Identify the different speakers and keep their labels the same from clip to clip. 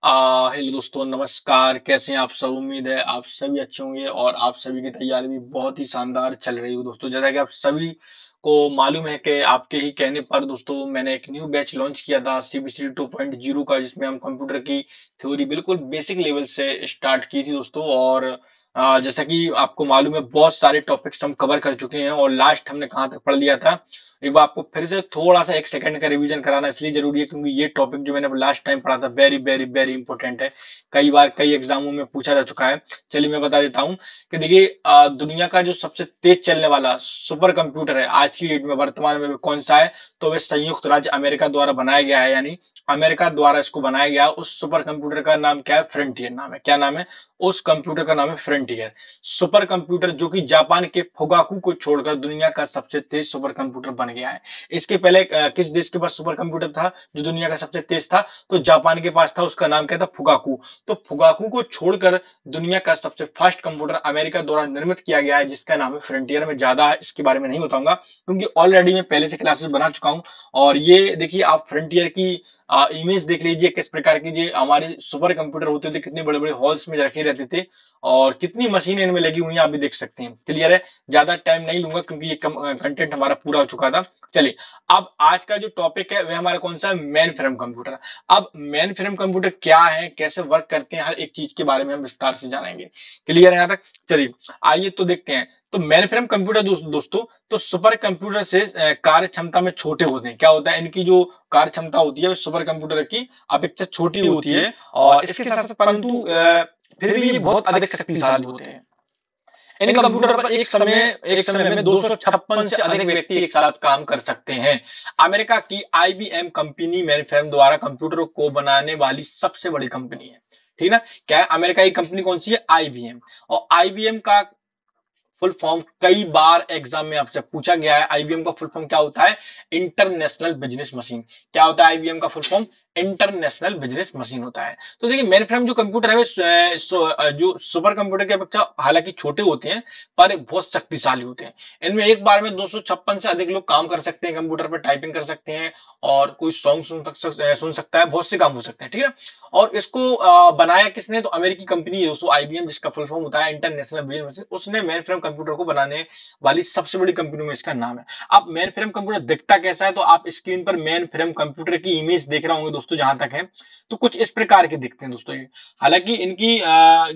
Speaker 1: Hello दोस्तों, नमस्कार। कैसे हैं आप सब? उम्मीद है आप सभी अच्छे होंगे और आप सभी की तैयारी भी बहुत ही शानदार चल रही हो। दोस्तों, जैसा कि आप सभी को मालूम है कि आपके ही कहने पर दोस्तों मैंने एक न्यू बैच लॉन्च किया था सीबीएसई 2.0 का, जिसमें हम कंप्यूटर की थ्योरी बिल्कुल बेसिक लेवल से स्टार्ट की थी दोस्तों। और जैसा कि आपको मालूम है, बहुत सारे टॉपिक्स हम कवर कर चुके हैं और लास्ट हमने कहाँ तक पढ़ लिया था। एक बार आपको फिर से थोड़ा सा एक सेकंड का रिवीजन कराना इसलिए जरूरी है क्योंकि ये टॉपिक जो मैंने लास्ट टाइम पढ़ा था वेरी वेरी वेरी इंपॉर्टेंट है। कई बार कई एग्जामों में पूछा जा चुका है। चलिए मैं बता देता हूँ कि देखिए, दुनिया का जो सबसे तेज चलने वाला सुपर कंप्यूटर है आज की डेट में वर्तमान में कौन सा है? तो वह संयुक्त राज्य अमेरिका द्वारा बनाया गया है, यानी अमेरिका द्वारा इसको बनाया गया। उस सुपर कंप्यूटर का नाम क्या है? फ्रंटियर नाम है। क्या नाम है? उस कंप्यूटर का नाम है फ्रंटियर सुपर कंप्यूटर, जो कि जापान के फुगाकू को छोड़कर दुनिया का सबसे तेज सुपर कंप्यूटर बन गया है। इसके पहले किस देश के पास सुपर कंप्यूटर था जो दुनिया का सबसे तेज था? तो जापान के पास था। उसका नाम क्या था? फुगाकू। तो फुगाकू को छोड़कर दुनिया का सबसे फास्ट कंप्यूटर अमेरिका द्वारा निर्मित किया गया है, जिसका नाम है फ्रंटियर। में ज्यादा इसके बारे में नहीं बताऊंगा क्योंकि ऑलरेडी मैं पहले से क्लासेस बना चुका हूं। और ये देखिए, आप फ्रंटियर की इमेज देख लीजिए, किस प्रकार की ये हमारे सुपर कंप्यूटर होते थे, कितने बड़े बड़े हॉल्स में रखे रहते थे और कितनी मशीनें इनमें लगी हुई हैं, आप भी देख सकते हैं। क्लियर है? ज्यादा टाइम नहीं लूंगा क्योंकि ये कंटेंट हमारा पूरा हो चुका था। चलिए, अब आज का जो टॉपिक है वह हमारा कौन सा है? Main frame computer. अब मेन फ्रेम कंप्यूटर क्या है, कैसे वर्क करते हैं, हर एक चीज के बारे में हम विस्तार से जानेंगे। क्लियर है यहाँ तक? चलिए आइए तो देखते हैं। तो मेन फ्रेम कंप्यूटर दोस्तों, तो सुपर कंप्यूटर से कार्य क्षमता में छोटे होते हैं। क्या होता है? इनकी जो कार्य क्षमता होती है वो सुपर कंप्यूटर की अपेक्षा छोटी होती है और इसके साथ साथ परंतु फिर भी ये बहुत अधिक शक्तिशाली होते हैं। इन कंप्यूटर पर एक समय में 256 से अधिक व्यक्ति एक साथ काम कर सकते हैं। अमेरिका की आईबीएम कंपनी मेनफ्रेम द्वारा कंप्यूटर को बनाने वाली सबसे बड़ी कंपनी है। ठीक ना? क्या है? अमेरिका की कंपनी कौन सी है? आईबीएम। और आईबीएम का फुल फॉर्म कई बार एग्जाम में आपसे पूछा गया है। आईबीएम का फुल फॉर्म क्या होता है? International business machine. क्या होता है आईबीएम का full form? International business machine होता है। तो देखिए, मेन फ्रेम जो कंप्यूटर है जो सुपर कंप्यूटर की अपेक्षा हालांकि छोटे होते हैं पर बहुत शक्तिशाली होते हैं। इनमें एक बार में 256 से अधिक लोग काम कर सकते हैं, कंप्यूटर पर टाइपिंग कर सकते हैं और कोई सॉन्ग सुन सकता है, बहुत से काम हो सकते हैं। ठीक है? और इसको बनाया किसने? तो अमेरिकी कंपनी है दोस्तों, आईबीएम, जिसका फुल फॉर्म होता है इंटरनेशनल बिजनेस मशीन। उसने मेन फ्रेम कंप्यूटर को बनाने वाली सबसे बड़ी कंपनी में इसका नाम है। अब मेन फ्रेम कंप्यूटर दिखता कैसा है? तो आप स्क्रीन पर मेन फ्रेम कंप्यूटर की इमेज देख रहे होंगे दोस्तों, जहां तक है तो कुछ इस प्रकार के दिखते हैं दोस्तों ये। हालांकि इनकी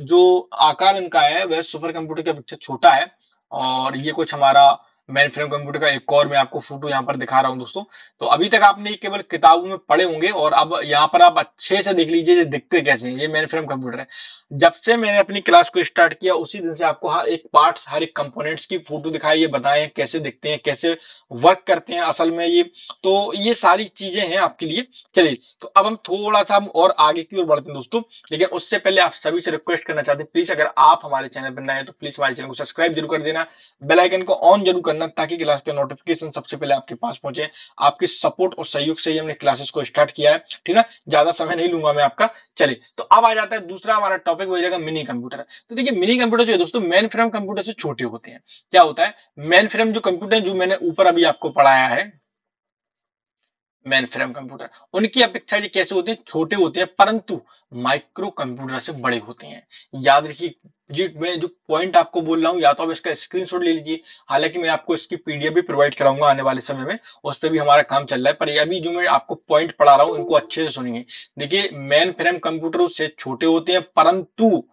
Speaker 1: जो आकार इनका है वह सुपर कंप्यूटर की अपेक्षा छोटा है। और ये कुछ हमारा मेन फ्रेम कंप्यूटर का एक और मैं आपको फोटो यहाँ पर दिखा रहा हूँ दोस्तों। तो अभी तक आपने ये केवल किताबों में पढ़े होंगे और अब यहाँ पर आप अच्छे से देख लीजिए ये दिखते कैसे हैं। ये मेन फ्रेम कंप्यूटर है। जब से मैंने अपनी क्लास को स्टार्ट किया उसी दिन से आपको हर एक पार्ट्स, हर एक कंपोनेंट्स की फोटो दिखाई, ये बताएं कैसे दिखते हैं, कैसे वर्क करते हैं असल में ये। तो ये सारी चीजें हैं आपके लिए। चलिए, तो अब हम थोड़ा सा हम और आगे की ओर बढ़ते हैं दोस्तों। लेकिन उससे पहले आप सभी से रिक्वेस्ट करना चाहते हैं, प्लीज अगर आप हमारे चैनल पर नए हैं तो प्लीज हमारे चैनल को सब्सक्राइब जरूर कर देना, बेल आइकन को ऑन जरूर करना ताकि क्लास के नोटिफिकेशन सबसे पहले आपके पास पहुंचे। आपके सपोर्ट और सहयोग से ही हमने क्लासेस को स्टार्ट किया है। ठीक है? ज्यादा समय नहीं लूंगा मैं आपका। चलिए, तो अब आ जाता है दूसरा हमारा टॉपिक, हो जाएगा मिनी कंप्यूटर। तो देखिए, मिनी कंप्यूटर जो है दोस्तों मेन फ्रेम कंप्यूटर से छोटे होते हैं। क्या होता है? मेन फ्रेम जो कंप्यूटर जो मैंने ऊपर अभी आपको पढ़ाया है, मेन फ्रेम कंप्यूटर, उनकी अपेक्षा ये कैसे होते हैं? छोटे होते हैं परंतु माइक्रो कंप्यूटर से बड़े होते हैं। याद रखिए, जी मैं जो पॉइंट आपको बोल रहा हूं, या तो आप इसका स्क्रीनशॉट ले लीजिए। हालांकि मैं आपको इसकी पीडीएफ भी प्रोवाइड कराऊंगा आने वाले समय में, उस पर भी हमारा काम चल रहा है। पर अभी जो मैं आपको पॉइंट पढ़ा रहा हूं इनको अच्छे से सुनिए। देखिए, मेन फ्रेम कंप्यूटर से छोटे होते हैं परंतु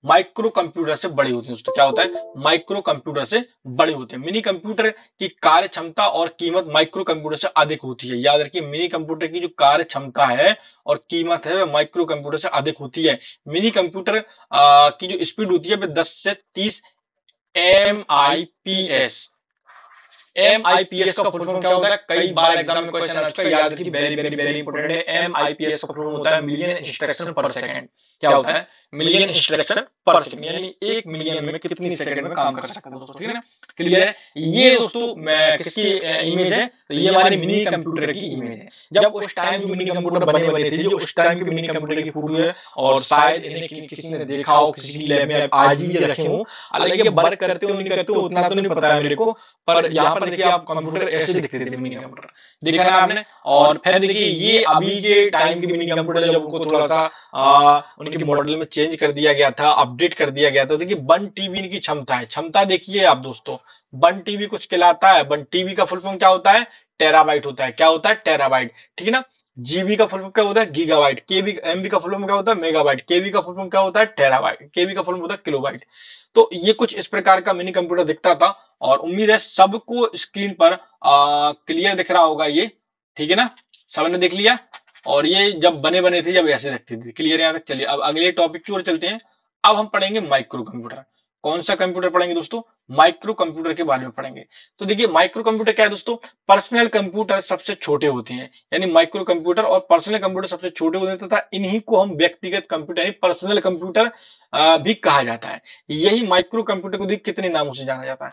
Speaker 1: माइक्रो कंप्यूटर से बड़े होते हैं दोस्तों। क्या होता है? माइक्रो कंप्यूटर से बड़े होते हैं। मिनी कंप्यूटर की कार्य क्षमता और कीमत माइक्रो कंप्यूटर से अधिक होती है। याद रखिए, मिनी कंप्यूटर की जो कार्य क्षमता है और कीमत है वह माइक्रो कंप्यूटर से अधिक होती है। मिनी कंप्यूटर की जो स्पीड होती है वह 10 से 30 MIPS। MIPS का फुल फॉर्म क्या होता है? कई बार एग्जाम में क्वेश्चन आ चुका है, याद रखिए, वेरी वेरी वेरी इंपॉर्टेंट है। MIPS का फुल फॉर्म होता है मिलियन इंस्ट्रक्शन पर सेकंड। क्या होता है? मिलियन इंस्ट्रक्शन पर सेकंड, यानी 1 मिलियन में कितनी सेकंड में काम कर सकता है दोस्तों, ठीक है ना। क्लियर है। ये दोस्तों मैं किसकी इमेज है, तो ये हमारी मिनी कंप्यूटर की इमेज है। जब उस टाइम जो मिनी कंप्यूटर बने थे, जो उस टाइम की मिनी कंप्यूटर की फोटो है, और शायद इन्हें किसी ने देखा हो, किसी की लैब में आज भी रखे हो। हालांकि ये वर्क करते हो नहीं करते हो उतना तो नहीं पता है मेरे को, पर यहाँ पर देखिए आप कंप्यूटर ऐसे दिखते थे मिनी कंप्यूटर, देखा ना आपने। और फिर देखिए ये अभी के टाइम की मिनी कंप्यूटर जब उनको थोड़ा सा उनके मॉडल में चेंज कर दिया गया था, अपडेट कर दिया गया था। देखिए 1 टीबी इनकी क्षमता है। क्षमता देखिए आप दोस्तों, 1 टीबी कुछ कहलाता है। 1 टीबी का फुल फॉर्म क्या होता है, टेराबाइट होता है। क्या होता है, टेराबाइट, ठीक है ना। जीबी का फुल फॉर्म क्या होता है, गीगाबाइट। केबी एमबी का फुल फॉर्म क्या होता है, मेगाबाइट। केबी का फुल फॉर्म क्या होता है, टेराबाइट। केबी का फुल फॉर्म होता है किलोबाइट। तो ये कुछ इस प्रकार का मिनी कंप्यूटर दिखता था, और उम्मीद है सबको स्क्रीन पर क्लियर दिख रहा होगा ये, ठीक है ना। सबने देख लिया। और ये जब बने बने थे, जब ऐसे दिखते थे। क्लियर है यहाँ तक। चलिए अब अगले टॉपिक की ओर चलते हैं। अब हम पढ़ेंगे माइक्रो कंप्यूटर। कौन सा कंप्यूटर पढ़ेंगे दोस्तों, माइक्रो कंप्यूटर के बारे में पढ़ेंगे। तो देखिए माइक्रो कंप्यूटर क्या है दोस्तों, पर्सनल कंप्यूटर सबसे छोटे होते हैं, यानी माइक्रो कंप्यूटर और पर्सनल कंप्यूटर सबसे छोटे होते हैं, तथा इन्हीं को हम व्यक्तिगत कंप्यूटर यानी पर्सनल कंप्यूटर भी कहा जाता है। यही माइक्रो कंप्यूटर को देखिए कितने नामों से जाना जाता है।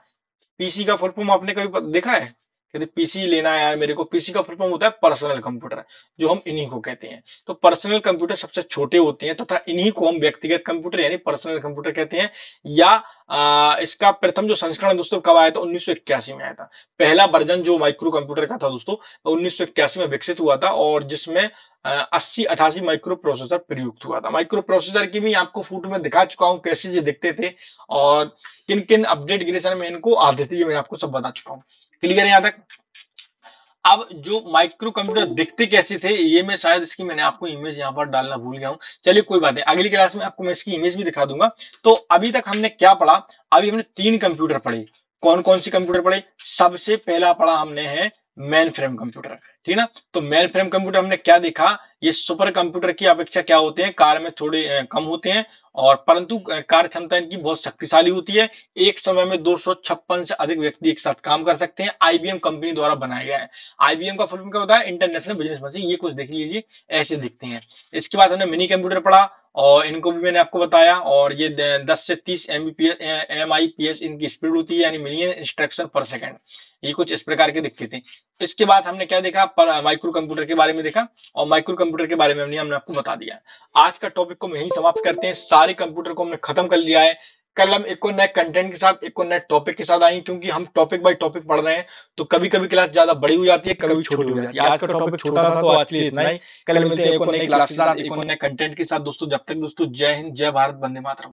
Speaker 1: पीसी का फुल फॉर्म आपने कभी देखा है, यदि पीसी लेना है यार मेरे को, पीसी का फुल फॉर्म होता है पर्सनल कंप्यूटर, जो हम इन्हीं को कहते हैं। तो पर्सनल कंप्यूटर सबसे छोटे होते हैं, तथा इन्हीं को हम व्यक्तिगत कंप्यूटर यानी पर्सनल कंप्यूटर कहते हैं। या इसका प्रथम जो संस्करण दोस्तों कब आया था, 1981 में आया था। पहला वर्जन जो माइक्रो कंप्यूटर का था दोस्तों, 1981 में विकसित हुआ था, और जिसमें 8088 माइक्रो प्रोसेसर प्रयुक्त हुआ था। माइक्रो प्रोसेसर की भी आपको फोटो में दिखा चुका हूं कैसे ये दिखते थे, और किन किन अपडेट गिरेशन में इनको आते थे, ये मैं आपको सब बता चुका हूँ। क्लियर है यहाँ तक। अब जो माइक्रो कंप्यूटर दिखते कैसे थे, ये मैं शायद इसकी मैंने आपको इमेज यहाँ पर डालना भूल गया हूँ। चलिए कोई बात नहीं, अगली क्लास में आपको मैं इसकी इमेज भी दिखा दूंगा। तो अभी तक हमने क्या पढ़ा, अभी हमने 3 कंप्यूटर पढ़े। कौन कौन सी कंप्यूटर पढ़े, सबसे पहला पढ़ा हमने है मेन फ्रेम कंप्यूटर, ठीक है ना। तो मेन फ्रेम कंप्यूटर हमने क्या देखा, ये सुपर कंप्यूटर की अपेक्षा क्या होते हैं, कार्य में थोड़े कम होते हैं, और परंतु कार्य क्षमता इनकी बहुत शक्तिशाली होती है। एक समय में 256 से अधिक व्यक्ति एक साथ काम कर सकते हैं। आईबीएम कंपनी द्वारा बनाया गया है। आईबीएम का फुल फॉर्म क्या होता है, इंटरनेशनल बिजनेस मशीन। ये कुछ देख लीजिए, ऐसे दिखते हैं। इसके बाद हमने मिनी कंप्यूटर पढ़ा, और इनको भी मैंने आपको बताया। और ये 10 से 30 MIPS इनकी स्पीड होती है, यानी मिलियन इंस्ट्रक्शन पर सेकंड। ये कुछ इस प्रकार के दिखते थे। इसके बाद हमने क्या देखा, माइक्रो कंप्यूटर के बारे में देखा, और माइक्रो कंप्यूटर के बारे में हमने आपको बता दिया। आज का टॉपिक को हम यहीं समाप्त करते हैं। सारे कंप्यूटर को हमने खत्म कर लिया है। कल हम एक और नए कंटेंट के साथ, एक और नए टॉपिक के साथ आएंगे, क्योंकि हम टॉपिक बाय टॉपिक पढ़ रहे हैं। तो कभी कभी क्लास ज्यादा बड़ी हो जाती है, कभी छोटी हो जाती है। आज का टॉपिक छोटा था, तो आज के लिए इतना ही। कल मिलते हैं एक और नई क्लास के साथ, एक और नए कंटेंट के साथ दोस्तों। जब तक दोस्तों, जय हिंद, जय भारत, वंदे मातरम।